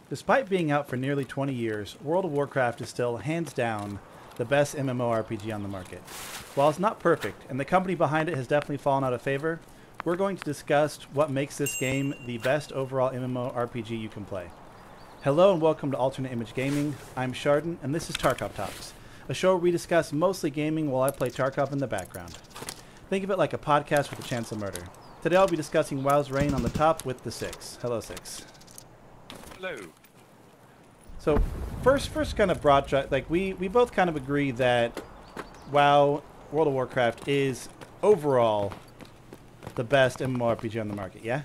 Despite being out for nearly 20 years, World of Warcraft is still, hands down, the best MMORPG on the market. While it's not perfect, and the company behind it has definitely fallen out of favor, we're going to discuss what makes this game the best overall MMORPG you can play. Hello and welcome to Alternate Image Gaming. I'm Chardon, and this is Tarkov Talks, a show where we discuss mostly gaming while I play Tarkov in the background. Think of it like a podcast with a chance of murder. Today I'll be discussing WoW's reign on the top with the Six. Hello, Six. Hello. So, first kind of broad, like we both kind of agree that WoW, World of Warcraft, is overall the best MMORPG on the market, yeah?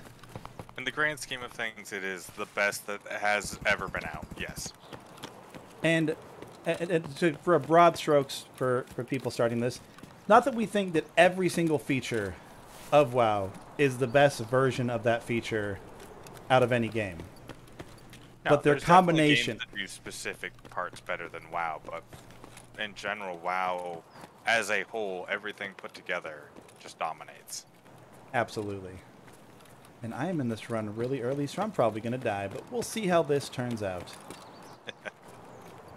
In the grand scheme of things, it is the best that has ever been out, yes. And for a broad strokes for people starting this, not that we think that every single feature of WoW is the best version of that feature out of any game. No, But their combination games that do specific parts better than WoW, but in general, WoW as a whole, everything put together just dominates. Absolutely. And I am in this run really early, so I'm probably going to die, but we'll see how this turns out.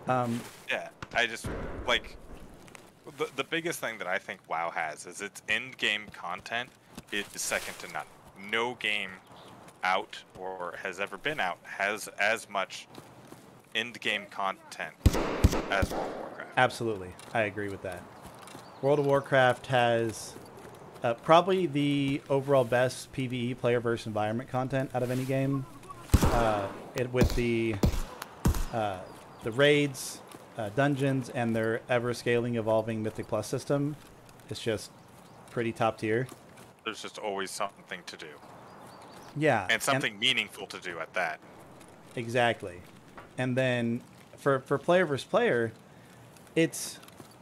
Yeah, I just, like, the biggest thing that I think WoW has is its in-game content is second to none. No game out or has ever been out has as much end-game content as World of Warcraft. Absolutely. I agree with that. World of Warcraft has probably the overall best PvE player versus environment content out of any game. With the raids, dungeons, and their ever-scaling, evolving Mythic Plus system, it's just pretty top tier. There's just always something to do. Yeah. And something meaningful to do at that. Exactly. And then for player versus player, it's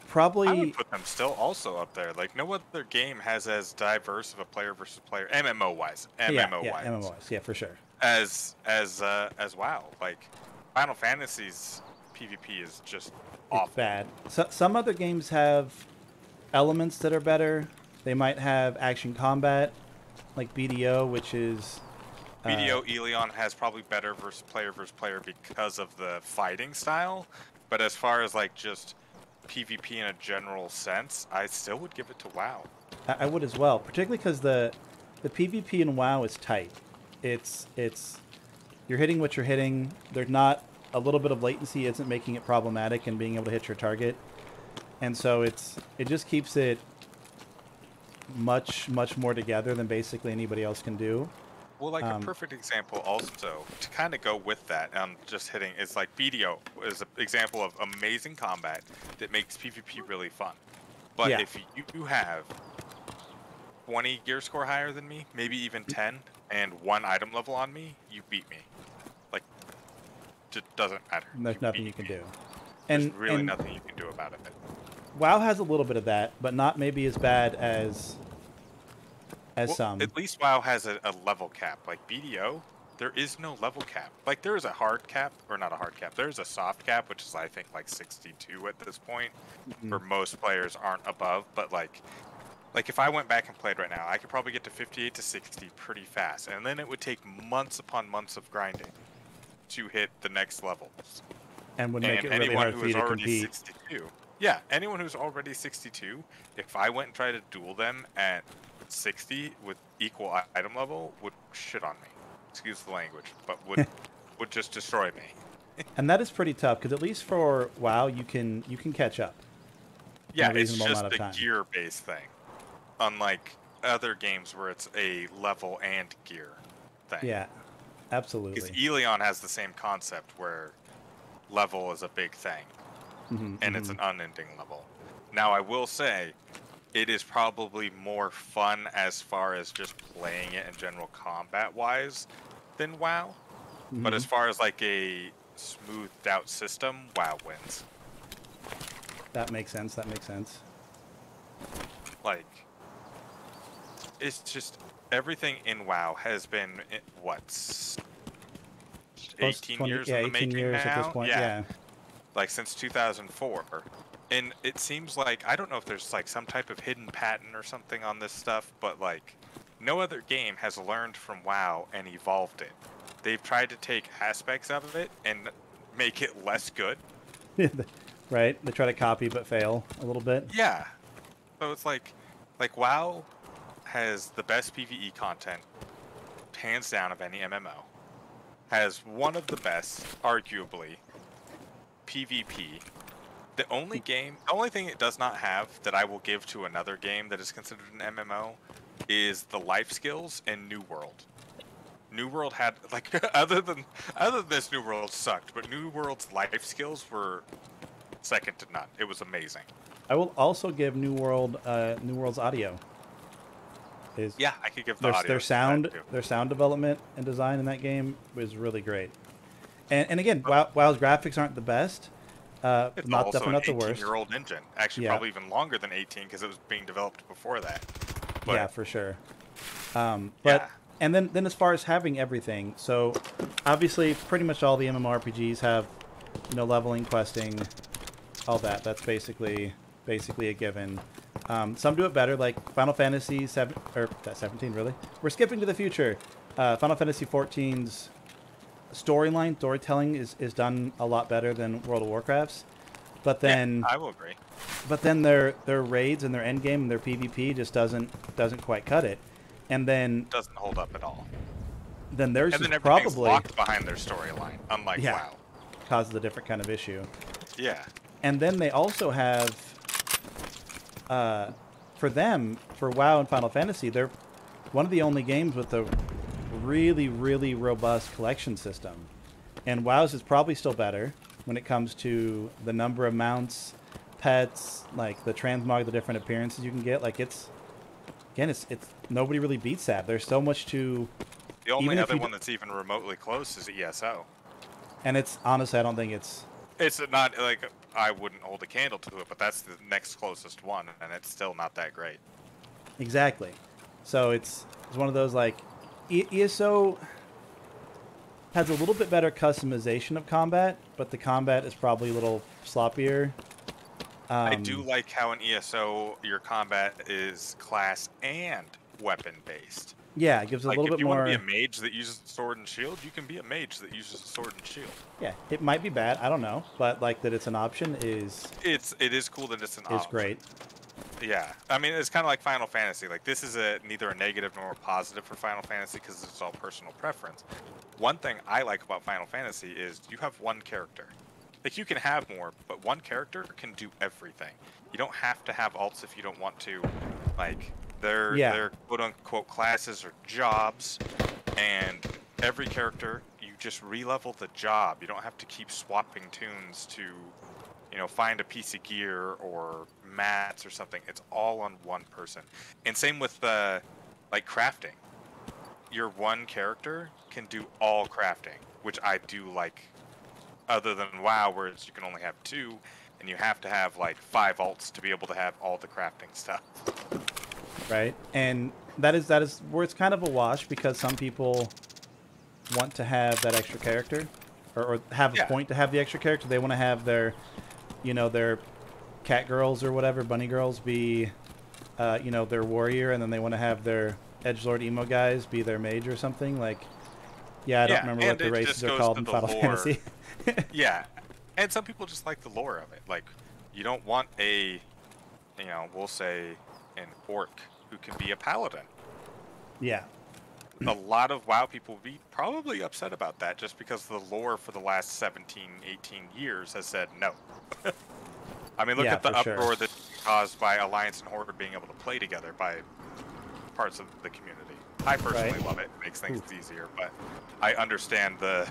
probably... I would put them still also up there. Like, no other game has as diverse of a player versus player, MMO-wise. MMO-wise, yeah, for sure. As WoW. Like, Final Fantasy's PvP is just awful. It's bad. Some other games have elements that are better. They might have action combat, like BDO, which is... BDO Elion has probably better versus player because of the fighting style. But as far as, like, just PvP in a general sense, I still would give it to WoW. I would as well, particularly because the PvP in WoW is tight. It's you're hitting what you're hitting. There's not a little bit of latency isn't making it problematic and being able to hit your target, and so it just keeps it much more together than basically anybody else can do. Well, like a perfect example also to kind of go with that, just hitting is like BDO is an example of amazing combat that makes PvP really fun. But yeah. if you have 20 gear score higher than me, maybe even 10, and 1 item level on me, you beat me. Like, it doesn't matter. There's nothing you can do. There's really nothing you can do about it. WoW has a little bit of that, but not maybe as bad as some. At least WoW has a level cap. Like BDO, there is no level cap. Like, there is a hard cap, or not a hard cap. There's a soft cap, which is, I think, like 62 at this point, where most players aren't above. But, like if I went back and played right now, I could probably get to 58 to 60 pretty fast. And then it would take months upon months of grinding to hit the next levels. And would make it really hard for you to compete. 62. Yeah, anyone who's already 62, if I went and tried to duel them at 60 with equal item level, would shit on me. Excuse the language, but would just destroy me. And that is pretty tough because at least for WoW, you can catch up. Yeah, it's just a gear-based thing, unlike other games where it's a level and gear thing. Yeah, absolutely. Because Elion has the same concept where level is a big thing, and it's an unending level. Now, I will say, it is probably more fun as far as just playing it in general combat-wise than WoW. But as far as like a smoothed out system, WoW wins. That makes sense. Like, it's just everything in WoW has been, what, 18 years in the making now? At this point, yeah. Like, since 2004. And it seems like, I don't know if there's like some type of hidden patent or something on this stuff, but like no other game has learned from WoW and evolved it. they've tried to take aspects of it and make it less good. Right? They try to copy but fail a little bit. Yeah. So it's like WoW has the best PvE content, hands down, of any MMO. Has one of the best, arguably, PvP. The only thing it does not have that I will give to another game that is considered an MMO is the life skills in New World. New World had, like, other than this, New World sucked, but New World's life skills were second to none. It was amazing. I will also give New World's audio. Yeah, I could give the audio. Their sound development and design in that game was really great. And again, WoW's graphics aren't the best. It's also an not the worst. 18-year-old engine. Actually, probably even longer than 18 because it was being developed before that. But, yeah, for sure. And then as far as having everything, so obviously pretty much all the MMORPGs have, leveling, questing, all that. That's basically a given. Some do it better, like Final Fantasy 17, really. We're skipping to the future. Final Fantasy 14's storytelling is done a lot better than World of Warcraft's. But then I will agree. But then their raids and their endgame and their PvP just doesn't quite cut it. And then doesn't hold up at all. Then there's and then probably locked behind their storyline, unlike WoW. Causes a different kind of issue. Yeah. And then they also have for WoW and Final Fantasy, they're one of the only games with a really, really robust collection system. And WoW's is probably still better when it comes to the number of mounts, pets, like the transmog, the different appearances you can get. Like it's nobody really beats that. There's so much to. The only other one that's even remotely close is ESO. And it's honestly, I don't think it's. It's not like I wouldn't hold a candle to it, but that's the next closest one, and it's still not that great. Exactly. So it's one of those like ESO has a little bit better customization of combat, but the combat is probably a little sloppier. I do like how in ESO your combat is class and weapon based. Yeah, it gives a little bit more. If you want to be a mage that uses sword and shield, you can be a mage that uses sword and shield. Yeah, it might be bad. I don't know, but like that it's an option is. It is cool that it's an option. It's great. Yeah, I mean it's kind of like Final Fantasy. Like this is neither a negative nor a positive for Final Fantasy because it's all personal preference. One thing I like about Final Fantasy is you have one character. Like you can have more, but one character can do everything. You don't have to have alts if you don't want to. Like their quote unquote classes or jobs, and every character you just re-level the job. You don't have to keep swapping tunes to, find a piece of gear or mats or something. It's all on one person. And same with like crafting. Your one character can do all crafting, which I do like. Other than WoW, where you can only have 2, and you have to have like 5 alts to be able to have all the crafting stuff. Right, and that is where it's kind of a wash because some people want to have that extra character, or have a point to have the extra character. They want to have their, their cat girls or whatever, bunny girls be, their warrior, and then they want to have their edgelord emo guys be their mage or something. Like, I don't remember what the races are called in Final Fantasy. Yeah, and some people just like the lore of it. Like, you don't want a, we'll say an orc who can be a paladin. Yeah. A lot of WoW people would be probably upset about that just because the lore for the last 17, 18 years has said no. I mean, look at the uproar that's caused by Alliance and Horde being able to play together by parts of the community. I personally love it. It makes things easier, but I understand the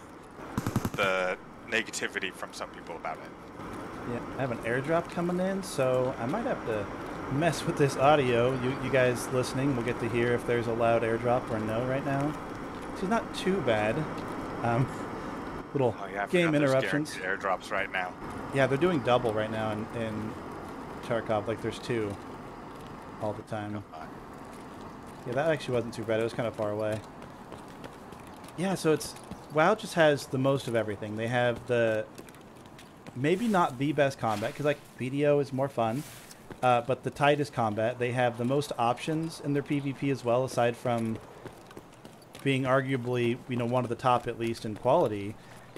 negativity from some people about it. Yeah, I have an airdrop coming in, so I might have to mess with this audio. You guys listening will get to hear if there's a loud airdrop or no right now. It's not too bad. Little game interruptions. Airdrops right now. Yeah, they're doing double right now in Tarkov. Like there's 2 all the time. Yeah, that actually wasn't too bad. It was kind of far away. Yeah, so WoW just has the most of everything. They have maybe not the best combat, because like BDO is more fun, but the tightest combat. They have the most options in their PvP as well, aside from being arguably, you know, one of the top, at least in quality.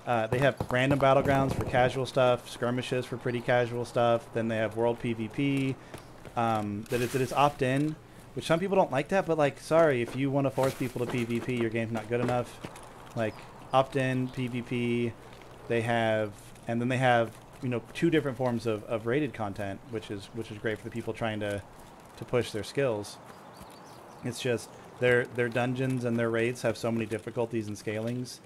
They have random battlegrounds for casual stuff, skirmishes for pretty casual stuff. Then they have world PvP that is opt-in, which some people don't like that. But like, sorry, if you want to force people to PvP, your game's not good enough. Like opt-in PvP, they have, and then they have, you know, 2 different forms of rated content, which is great for the people trying to push their skills. It's just their dungeons and their raids have so many difficulties and scalings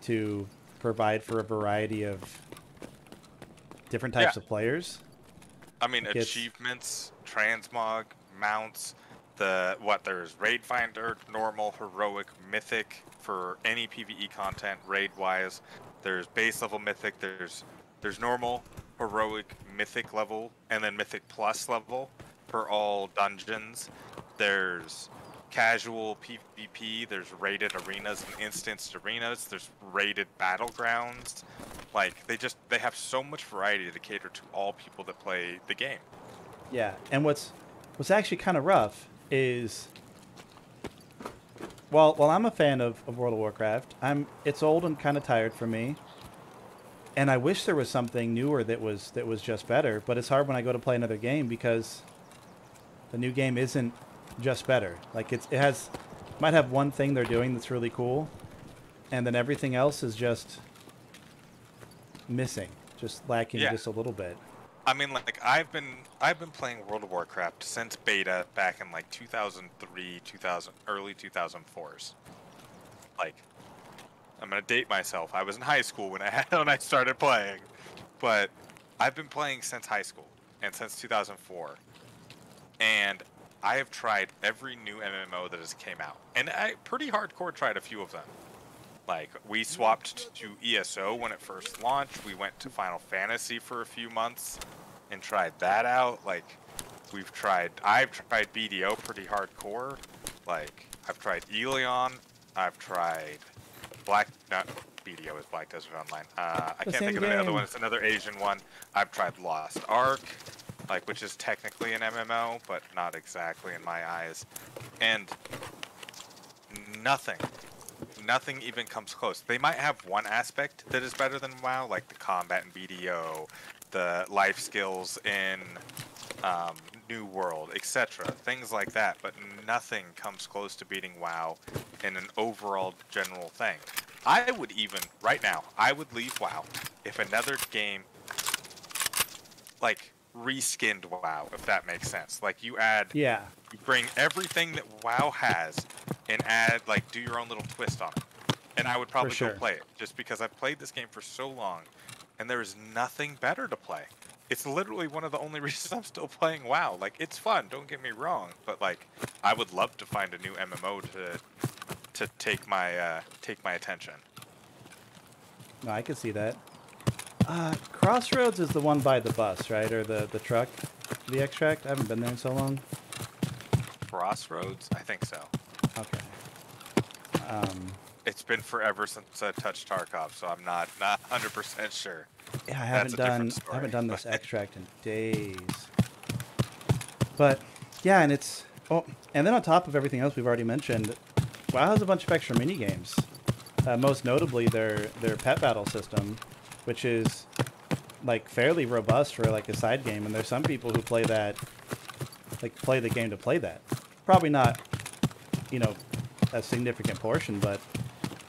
to provide for a variety of different types of players. I mean, achievements, transmog, mounts, there's raid finder, normal, heroic, mythic for any PvE content raid wise. There's base level mythic, there's normal, heroic, mythic level, and then mythic plus level for all dungeons. There's casual PvP, there's rated arenas and instanced arenas, there's rated battlegrounds. Like, they have so much variety to cater to all people that play the game. Yeah, and what's actually kind of rough is, while I'm a fan of World of Warcraft, it's old and kind of tired for me. And I wish there was something newer that was just better, but it's hard when I go to play another game because the new game isn't just better. Like might have one thing they're doing that's really cool, and then everything else is just missing, just lacking just a little bit. I mean, like I've been playing World of Warcraft since beta back in like 2003, early 2004s. Like, I'm gonna date myself. I was in high school when I started playing, but I've been playing since high school and since 2004, and I have tried every new MMO that has came out, and I pretty hardcore tried a few of them. Like, we swapped to ESO when it first launched. We went to Final Fantasy for a few months and tried that out. Like, I've tried BDO pretty hardcore. Like, I've tried Elion. I've tried BDO is Black Desert Online. I can't think of the other one. It's another Asian one. I've tried Lost Ark, like, which is technically an MMO, but not exactly in my eyes. And nothing even comes close. They might have one aspect that is better than WoW, like the combat in BDO, the life skills in New World, etc. Things like that, but nothing comes close to beating WoW in an overall general thing. I would even, right now, I would leave WoW if another game, like, reskinned WoW, if that makes sense. Like, you bring everything that WoW has and add, like, do your own little twist on it. And I would probably go play it, just because I've played this game for so long, and there is nothing better to play. It's literally one of the only reasons I'm still playing WoW. Like, it's fun, don't get me wrong, but, like, I would love to find a new MMO to take my attention. No, I can see that. Crossroads is the one by the bus, right? Or the truck, the extract? I haven't been there in so long. Crossroads? I think so. Okay. It's been forever since I touched Tarkov, so I'm not 100% sure. Yeah, I haven't done this extract in days. But yeah, and and then on top of everything else we've already mentioned, WoW has a bunch of extra mini games. Most notably their pet battle system, which is like fairly robust for like a side game, and there's some people who play that, like play the game to play that. Probably not, you know, a significant portion, but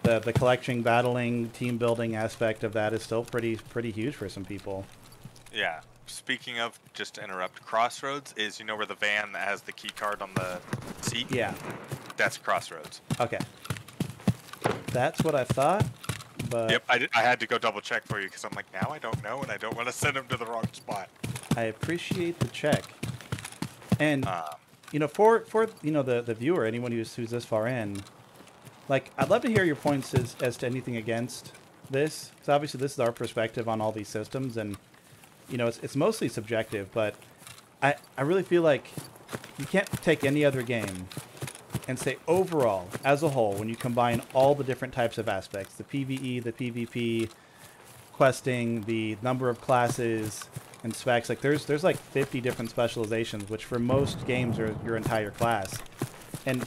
the collection, battling, team building aspect of that is still pretty huge for some people. Yeah. Speaking of, just to interrupt, Crossroads is, you know, where the van that has the key card on the seat? Yeah. That's Crossroads. Okay. That's what I thought, but... Yep, I had to go double check for you, because I'm like, now I don't know, and I don't want to send him to the wrong spot. I appreciate the check. And, you know, for you know, the viewer, anyone who's this far in, like, I'd love to hear your points as to anything against this, because obviously this is our perspective on all these systems, and, you know, it's mostly subjective, but I really feel like you can't take any other game and say overall, as a whole, when you combine all the different types of aspects, the PvE, the PvP, questing, the number of classes and specs, like there's like 50 different specializations, which for most games are your entire class. And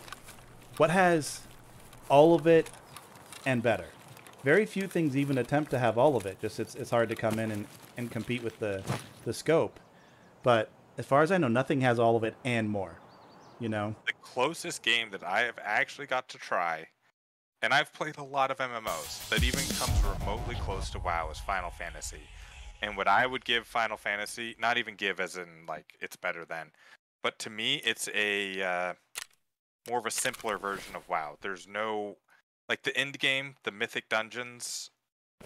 what has all of it and better. Very few things even attempt to have all of it. Just it's hard to come in and compete with the scope. But as far as I know, nothing has all of it and more. You know? The closest game that I have actually got to try, and I've played a lot of MMOs, that even comes remotely close to WoW is Final Fantasy. And what I would give Final Fantasy, not even give as in like it's better than, but to me it's a more of a simpler version of WoW. There's no like the end game, the mythic dungeons,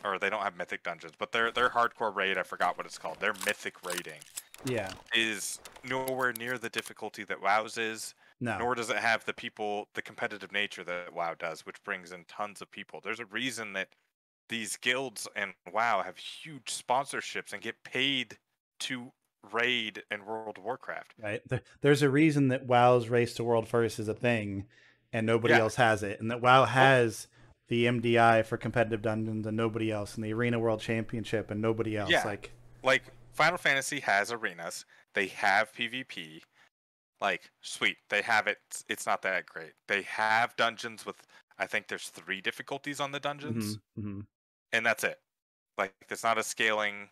or they don't have mythic dungeons, but their hardcore raid, I forgot what it's called. Their mythic raiding, Yeah. is nowhere near the difficulty that WoW's is. No. Nor does it have the competitive nature that WoW does, which brings in tons of people. There's a reason that these guilds and WoW have huge sponsorships and get paid to raid in World of Warcraft. Right. There's a reason that WoW's Race to World First is a thing, and nobody else has it, and that WoW has the MDI for competitive dungeons and nobody else, and the Arena World Championship and nobody else. Yeah. Like Final Fantasy has arenas. They have PvP. Like, sweet. They have it. It's not that great. They have dungeons with, I think there's 3 difficulties on the dungeons. Mm-hmm. And that's it. Like, it's not a scaling.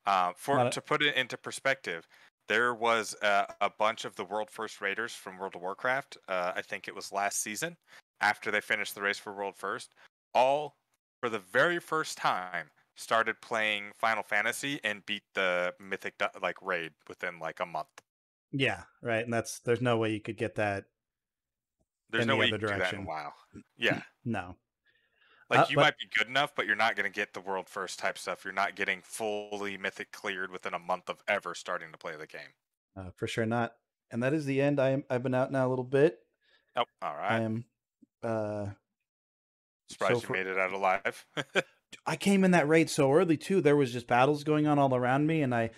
To put it into perspective, there was a bunch of the World First Raiders from World of Warcraft. I think it was last season, after they finished the race for World First, all for the very first time started playing Final Fantasy and beat the mythic raid within like a month. Yeah, right. And there's no way you could get that. There's no way you could do that in WoW. Yeah. No. Like you might be good enough, but you're not going to get the world first type stuff. You're not getting fully mythic cleared within a month of ever starting to play the game. For sure not. And that is the end. I've been out now a little bit. Oh, all right. I am surprised you made it out alive. I came in that raid so early too. There was just battles going on all around me, and I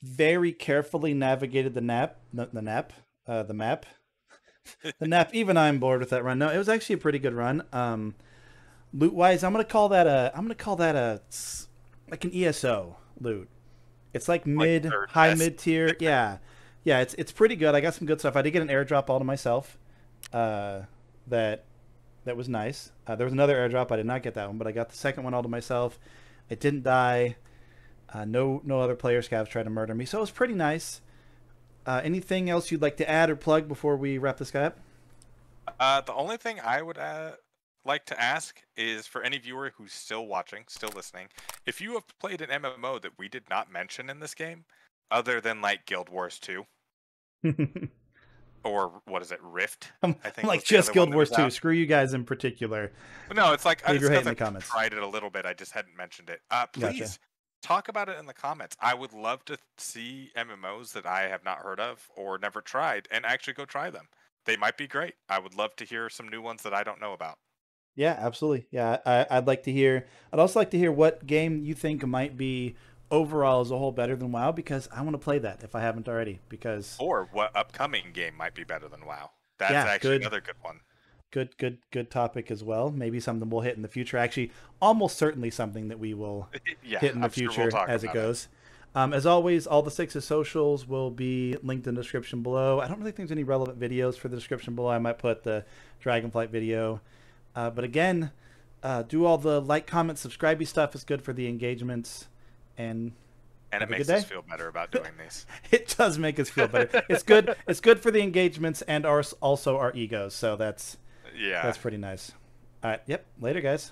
very carefully navigated the map. Even I'm bored with that run. No, it was actually a pretty good run. Loot wise, I'm gonna call that like an ESO loot. It's like high mid tier. Yeah, it's pretty good. I got some good stuff. I did get an airdrop all to myself. That was nice. There was another airdrop. I did not get that one, but I got the second one all to myself. It didn't die. No other player scavs tried to murder me, so it was pretty nice. Anything else you'd like to add or plug before we wrap this guy up? The only thing I would like to ask is for any viewer who's still watching, still listening, if you have played an MMO that we did not mention in this game, other than like Guild Wars 2, or what is it, Rift? I think like just Guild Wars 2. Screw you guys in particular. But no, it's like leave your hate in the comments. Tried it a little bit. I just hadn't mentioned it. Please. Gotcha. Talk about it in the comments. I would love to see MMOs that I have not heard of or never tried and actually go try them. They might be great. I would love to hear some new ones that I don't know about. Yeah, absolutely. Yeah, I'd like to hear. I'd also like to hear what game you think might be overall as a whole better than WoW, because I want to play that if I haven't already. Or what upcoming game might be better than WoW. That's actually another good one. Good topic as well. Maybe something we'll hit in the future. Actually, almost certainly something that we will hit in the future as it goes. As always, all the 6's socials will be linked in the description below. I don't really think there's any relevant videos for the description below. I might put the Dragonflight video. But again, do all the like, comment, subscribe stuff. It's good for the engagements. And it makes us feel better about doing these. It does make us feel better. It's good. It's good for the engagements and also our egos. So that's pretty nice. All right. Yep. Later, guys.